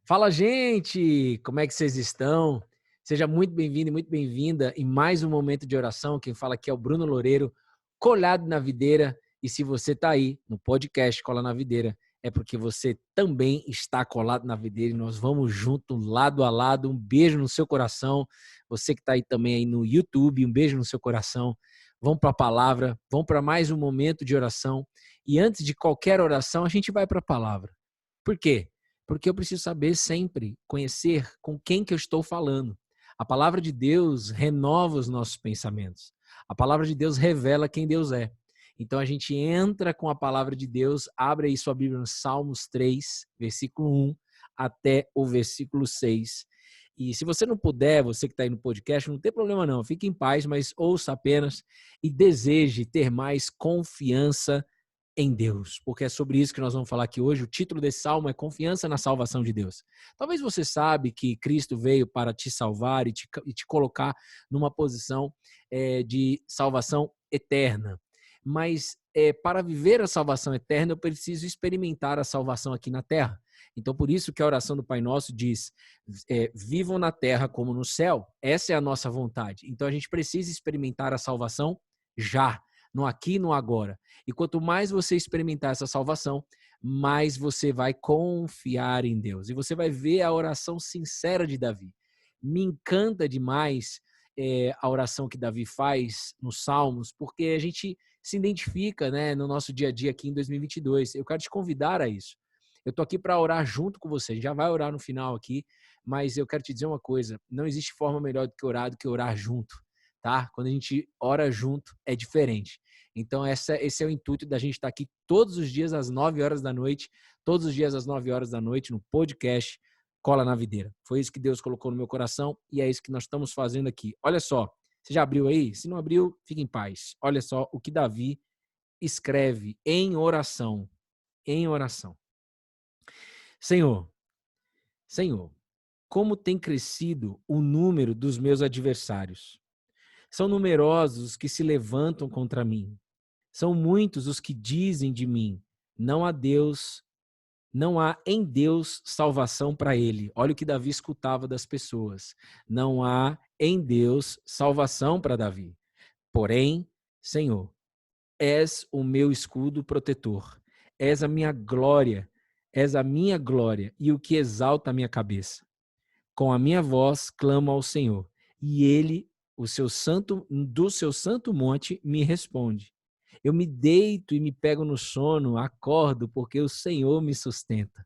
Fala, gente! Como é que vocês estão? Seja muito bem-vindo e muito bem-vinda em mais um momento de oração. Quem fala aqui é o Bruno Loureiro, colado na videira. E se você está aí no podcast Cola na Videira, é porque você também está colado na videira e nós vamos junto, lado a lado. Um beijo no seu coração. Você que está aí também aí no YouTube, um beijo no seu coração. Vamos para a palavra, vamos para mais um momento de oração. E antes de qualquer oração, a gente vai para a palavra. Por quê? Porque eu preciso saber sempre, conhecer com quem que eu estou falando. A palavra de Deus renova os nossos pensamentos. A palavra de Deus revela quem Deus é. Então a gente entra com a palavra de Deus, abre aí sua Bíblia no Salmos 3, versículo 1 até o versículo 6. E se você não puder, você que está aí no podcast, não tem problema não, fique em paz, mas ouça apenas e deseje ter mais confiança em Deus, porque é sobre isso que nós vamos falar aqui hoje. O título desse salmo é Confiança na Salvação de Deus. Talvez você sabe que Cristo veio para te salvar e te colocar numa posição de salvação eterna. Mas para viver a salvação eterna, eu preciso experimentar a salvação aqui na terra. Então, por isso que a oração do Pai Nosso diz, vivam na terra como no céu. Essa é a nossa vontade. Então, a gente precisa experimentar a salvação já, no aqui e no agora. E quanto mais você experimentar essa salvação, mais você vai confiar em Deus. E você vai ver a oração sincera de Davi. Me encanta demais a oração que Davi faz nos Salmos, porque a gente se identifica, né, no nosso dia a dia aqui em 2022. Eu quero te convidar a isso. Eu estou aqui para orar junto com você. A gente já vai orar no final aqui, mas eu quero te dizer uma coisa. Não existe forma melhor do que orar junto. Tá? Quando a gente ora junto, é diferente. Então, esse é o intuito da gente estar aqui todos os dias às 9 horas da noite, todos os dias às 9 horas da noite, no podcast Cola na Videira. Foi isso que Deus colocou no meu coração e é isso que nós estamos fazendo aqui. Olha só, você já abriu aí? Se não abriu, fique em paz. Olha só o que Davi escreve em oração. Em oração. Senhor, Senhor, como tem crescido o número dos meus adversários. São numerosos os que se levantam contra mim. São muitos os que dizem de mim: não há Deus, não há em Deus salvação para ele. Olha o que Davi escutava das pessoas. Não há em Deus salvação para Davi. Porém, Senhor, és o meu escudo protetor. És a minha glória e o que exalta a minha cabeça. Com a minha voz clamo ao Senhor, e ele, do seu santo monte, me responde. Eu me deito e me pego no sono, acordo, porque o Senhor me sustenta.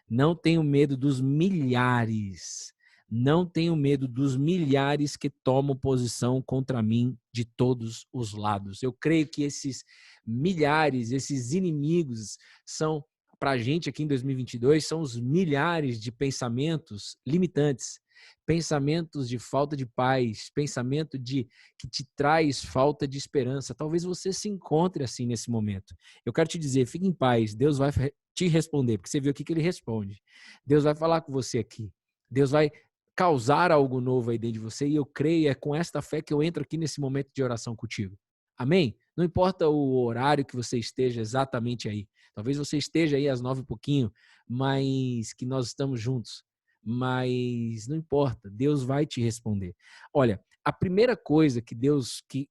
Não tenho medo dos milhares, não tenho medo dos milhares que tomam posição contra mim de todos os lados. Eu creio que esses milhares, esses inimigos são, para a gente aqui em 2022, são os milhares de pensamentos limitantes, pensamentos de falta de paz, pensamento que te traz falta de esperança. Talvez você se encontre assim nesse momento. Eu quero te dizer, fique em paz, Deus vai te responder, porque você viu aqui que ele responde. Deus vai falar com você aqui. Deus vai causar algo novo aí dentro de você e eu creio, é com esta fé que eu entro aqui nesse momento de oração contigo. Amém? Não importa o horário que você esteja exatamente aí. Talvez você esteja aí às 9 e pouquinho, mas que nós estamos juntos. Mas não importa, Deus vai te responder. Olha, a primeira coisa que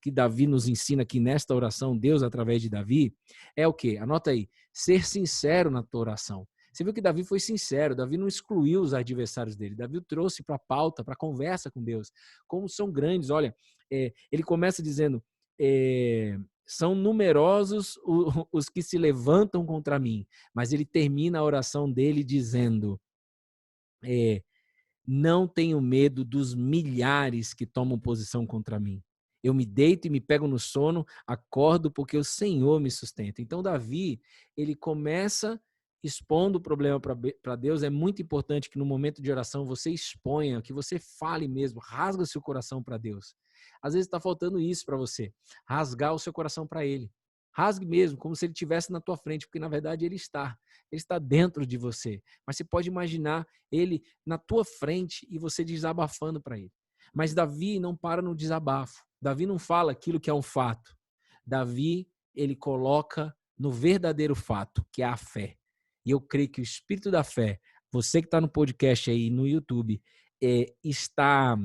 que Davi nos ensina aqui nesta oração, Deus através de Davi, é o quê? Anota aí, ser sincero na tua oração. Você viu que Davi foi sincero, Davi não excluiu os adversários dele, Davi trouxe para a pauta, para a conversa com Deus. Como são grandes, olha, ele começa dizendo, são numerosos os que se levantam contra mim, mas ele termina a oração dele dizendo, não tenho medo dos milhares que tomam posição contra mim. Eu me deito e me pego no sono, acordo porque o Senhor me sustenta. Então, Davi, ele começa expondo o problema para Deus. É muito importante que no momento de oração você exponha, que você fale mesmo, rasga o seu coração para Deus. Às vezes está faltando isso para você, rasgar o seu coração para Ele. Rasgue mesmo, como se Ele estivesse na tua frente, porque na verdade Ele está dentro de você. Mas você pode imaginar Ele na tua frente e você desabafando para Ele. Mas Davi não para no desabafo. Davi não fala aquilo que é um fato. Davi, ele coloca no verdadeiro fato, que é a fé. E eu creio que o espírito da fé, você que está no podcast aí, no YouTube, está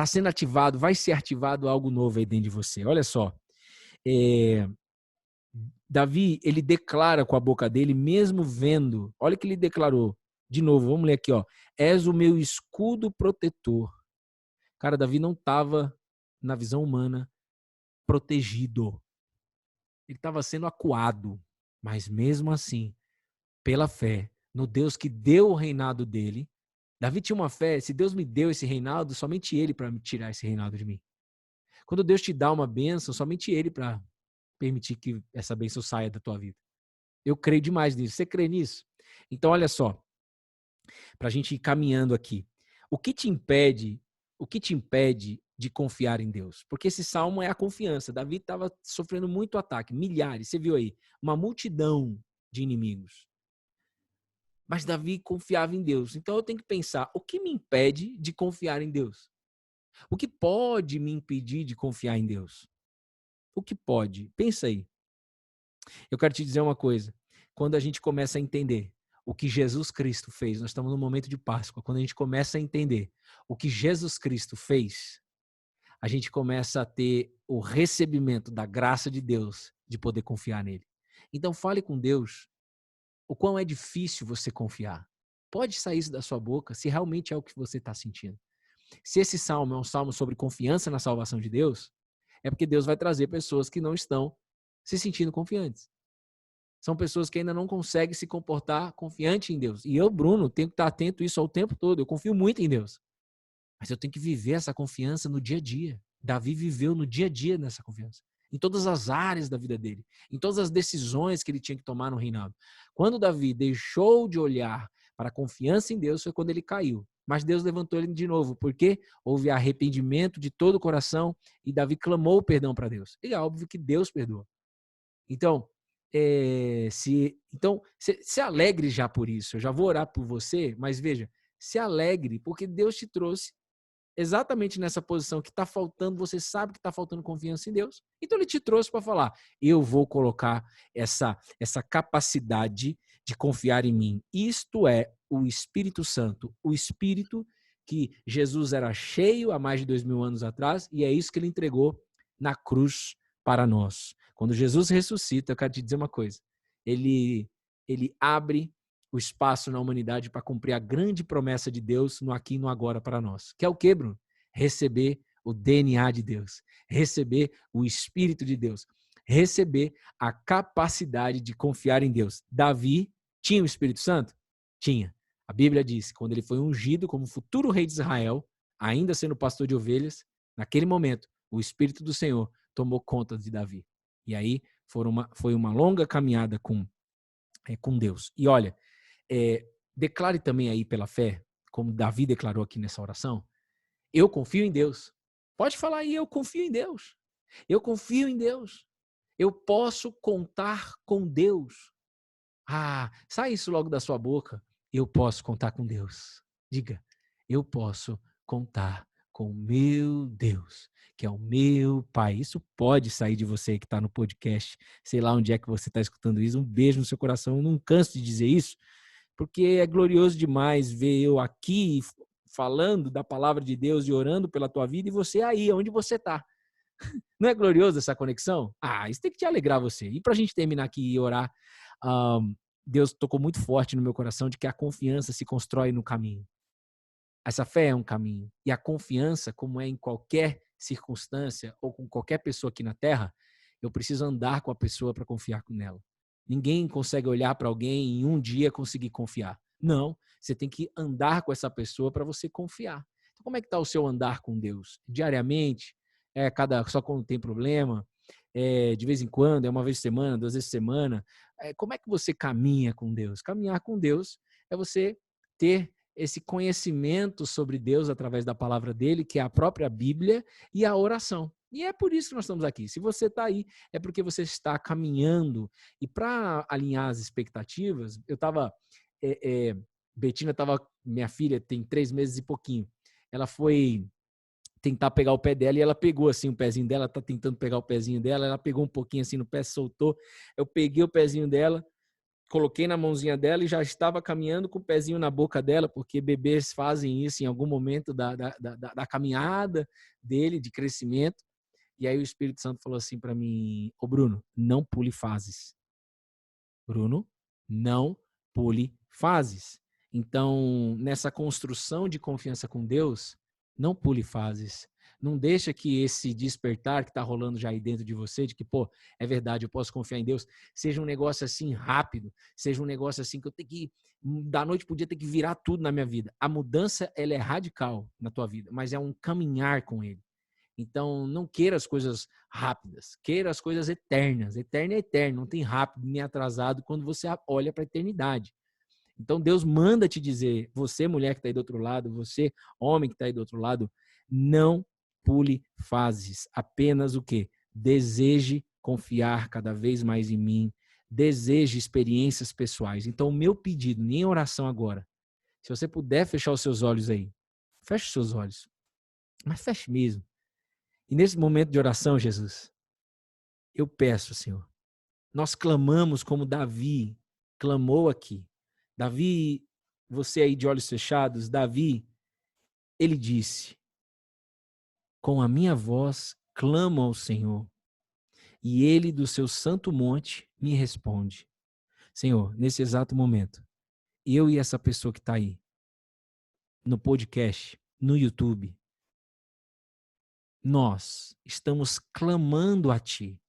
sendo ativado, vai ser ativado algo novo aí dentro de você. Olha só, Davi, ele declara com a boca dele, mesmo vendo, olha o que ele declarou, de novo, vamos ler aqui, ó, és o meu escudo protetor. Cara, Davi não estava, na visão humana, protegido. Ele estava sendo acuado, mas mesmo assim, pela fé, no Deus que deu o reinado dele, Davi tinha uma fé, se Deus me deu esse reinado, somente ele para me tirar esse reinado de mim. Quando Deus te dá uma bênção, somente ele para permitir que essa bênção saia da tua vida. Eu creio demais nisso. Você crê nisso? Então, olha só, para a gente ir caminhando aqui. O que te impede de confiar em Deus? Porque esse salmo é a confiança. Davi estava sofrendo muito ataque, milhares, você viu aí, uma multidão de inimigos. Mas Davi confiava em Deus. Então eu tenho que pensar, o que me impede de confiar em Deus? O que pode me impedir de confiar em Deus? O que pode? Pensa aí. Eu quero te dizer uma coisa. Quando a gente começa a entender o que Jesus Cristo fez, nós estamos no momento de Páscoa, quando a gente começa a entender o que Jesus Cristo fez, a gente começa a ter o recebimento da graça de Deus de poder confiar nele. Então fale com Deus o quão é difícil você confiar. Pode sair isso da sua boca se realmente é o que você está sentindo. Se esse salmo é um salmo sobre confiança na salvação de Deus, é porque Deus vai trazer pessoas que não estão se sentindo confiantes. São pessoas que ainda não conseguem se comportar confiante em Deus. E eu, Bruno, tenho que estar atento a isso ao tempo todo. Eu confio muito em Deus. Mas eu tenho que viver essa confiança no dia a dia. Davi viveu no dia a dia nessa confiança. Em todas as áreas da vida dele. Em todas as decisões que ele tinha que tomar no reinado. Quando Davi deixou de olhar para a confiança em Deus, foi quando ele caiu. Mas Deus levantou ele de novo, porque houve arrependimento de todo o coração e Davi clamou perdão para Deus. E é óbvio que Deus perdoa. Então, se alegre já por isso. Eu já vou orar por você, mas veja, se alegre porque Deus te trouxe exatamente nessa posição que está faltando, você sabe que está faltando confiança em Deus. Então ele te trouxe para falar, eu vou colocar essa capacidade de confiar em mim. Isto é o Espírito Santo, o Espírito que Jesus era cheio há mais de 2000 anos atrás, e é isso que ele entregou na cruz para nós. Quando Jesus ressuscita, eu quero te dizer uma coisa, ele abre o espaço na humanidade para cumprir a grande promessa de Deus no aqui e no agora para nós. Que é o quê, Bruno? Receber o DNA de Deus, receber o Espírito de Deus, receber a capacidade de confiar em Deus. Davi tinha o Espírito Santo? Tinha. A Bíblia diz que quando ele foi ungido como futuro rei de Israel, ainda sendo pastor de ovelhas, naquele momento, o Espírito do Senhor tomou conta de Davi. E aí foi uma longa caminhada com Deus. E olha, declare também aí pela fé, como Davi declarou aqui nessa oração, eu confio em Deus. Pode falar aí, eu confio em Deus. Eu confio em Deus. Eu posso contar com Deus. Ah, sai isso logo da sua boca. Eu posso contar com Deus. Diga, eu posso contar com o meu Deus, que é o meu Pai. Isso pode sair de você que está no podcast, sei lá onde é que você está escutando isso. Um beijo no seu coração. Eu não canso de dizer isso, porque é glorioso demais ver eu aqui falando da palavra de Deus e orando pela tua vida e você aí, onde você está. Não é glorioso essa conexão? Ah, isso tem que te alegrar você. E para a gente terminar aqui e orar, Deus tocou muito forte no meu coração de que a confiança se constrói no caminho. Essa fé é um caminho. E a confiança, como é em qualquer circunstância ou com qualquer pessoa aqui na Terra, eu preciso andar com a pessoa para confiar nela. Ninguém consegue olhar para alguém e em um dia conseguir confiar. Não, você tem que andar com essa pessoa para você confiar. Então, como é que está o seu andar com Deus? Diariamente? Só quando tem problema? De vez em quando? É uma vez por semana, 2 vezes por semana? Como é que você caminha com Deus? Caminhar com Deus é você ter esse conhecimento sobre Deus através da palavra dele, que é a própria Bíblia e a oração. E é por isso que nós estamos aqui. Se você está aí, é porque você está caminhando. E para alinhar as expectativas, eu estava... Betina estava... Minha filha tem 3 meses e pouquinho. Ela foi tentar pegar o pé dela e ela pegou assim o pezinho dela, tá tentando pegar o pezinho dela, ela pegou um pouquinho assim no pé, soltou. Eu peguei o pezinho dela, coloquei na mãozinha dela e já estava caminhando com o pezinho na boca dela, porque bebês fazem isso em algum momento da caminhada dele, de crescimento. E aí o Espírito Santo falou assim para mim: ô Bruno, não pule fases. Bruno, não pule fases. Então, nessa construção de confiança com Deus, não pule fases. Não deixa que esse despertar que está rolando já aí dentro de você, de que, pô, é verdade, eu posso confiar em Deus, seja um negócio assim rápido, seja um negócio assim que eu tenho que, da noite para o dia, ter que virar tudo na minha vida. A mudança, ela é radical na tua vida, mas é um caminhar com Ele. Então, não queira as coisas rápidas, queira as coisas eternas. Eterno é eterno, não tem rápido nem atrasado quando você olha para a eternidade. Então, Deus manda te dizer, você, mulher que está aí do outro lado, você, homem que está aí do outro lado, não pule fases. Apenas o quê? Deseje confiar cada vez mais em mim. Deseje experiências pessoais. Então, o meu pedido, nem oração agora, se você puder fechar os seus olhos aí, feche os seus olhos. Mas feche mesmo. E nesse momento de oração, Jesus, eu peço, Senhor, nós clamamos como Davi clamou aqui. Davi, você aí de olhos fechados, Davi, ele disse: com a minha voz clamo ao Senhor, e ele do seu santo monte me responde. Senhor, nesse exato momento, eu e essa pessoa que está aí, no podcast, no YouTube, nós estamos clamando a Ti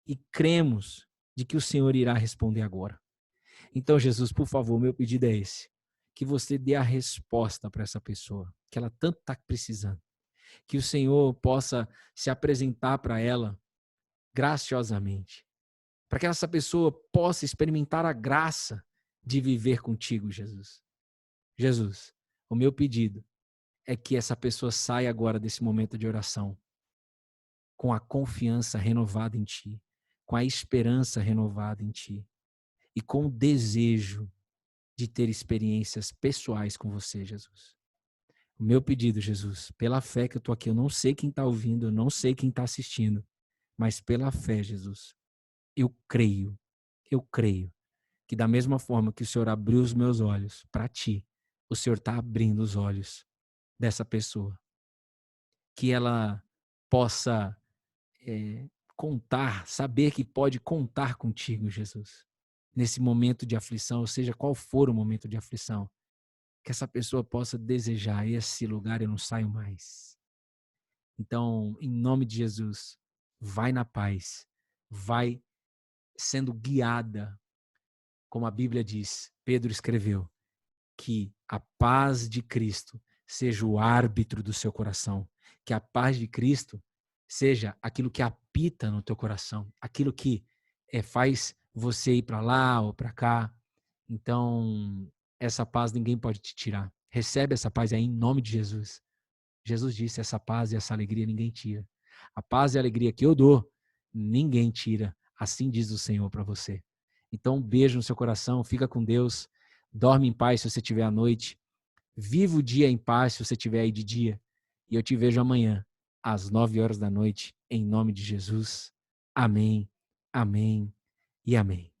e cremos de que o Senhor irá responder agora. Então, Jesus, por favor, meu pedido é esse, que você dê a resposta para essa pessoa, que ela tanto está precisando, que o Senhor possa se apresentar para ela graciosamente, para que essa pessoa possa experimentar a graça de viver contigo, Jesus. Jesus, o meu pedido é que essa pessoa saia agora desse momento de oração com a confiança renovada em Ti, com a esperança renovada em Ti e com o desejo de ter experiências pessoais com você, Jesus. O meu pedido, Jesus, pela fé que eu estou aqui, eu não sei quem está ouvindo, eu não sei quem está assistindo, mas pela fé, Jesus, eu creio que da mesma forma que o Senhor abriu os meus olhos para Ti, o Senhor está abrindo os olhos dessa pessoa. Que ela possa contar, saber que pode contar contigo, Jesus. Nesse momento de aflição, ou seja, qual for o momento de aflição, que essa pessoa possa desejar esse lugar eu não saio mais. Então, em nome de Jesus, vai na paz, vai sendo guiada, como a Bíblia diz, Pedro escreveu, que a paz de Cristo seja o árbitro do seu coração, que a paz de Cristo seja aquilo que apita no teu coração, aquilo que faz você ir para lá ou para cá. Então, essa paz ninguém pode te tirar. Recebe essa paz aí em nome de Jesus. Jesus disse, essa paz e essa alegria ninguém tira. A paz e a alegria que eu dou, ninguém tira. Assim diz o Senhor para você. Então, um beijo no seu coração, fica com Deus, dorme em paz se você estiver à noite, viva o dia em paz se você estiver aí de dia. E eu te vejo amanhã, às 9 horas da noite, em nome de Jesus. Amém, amém e amém.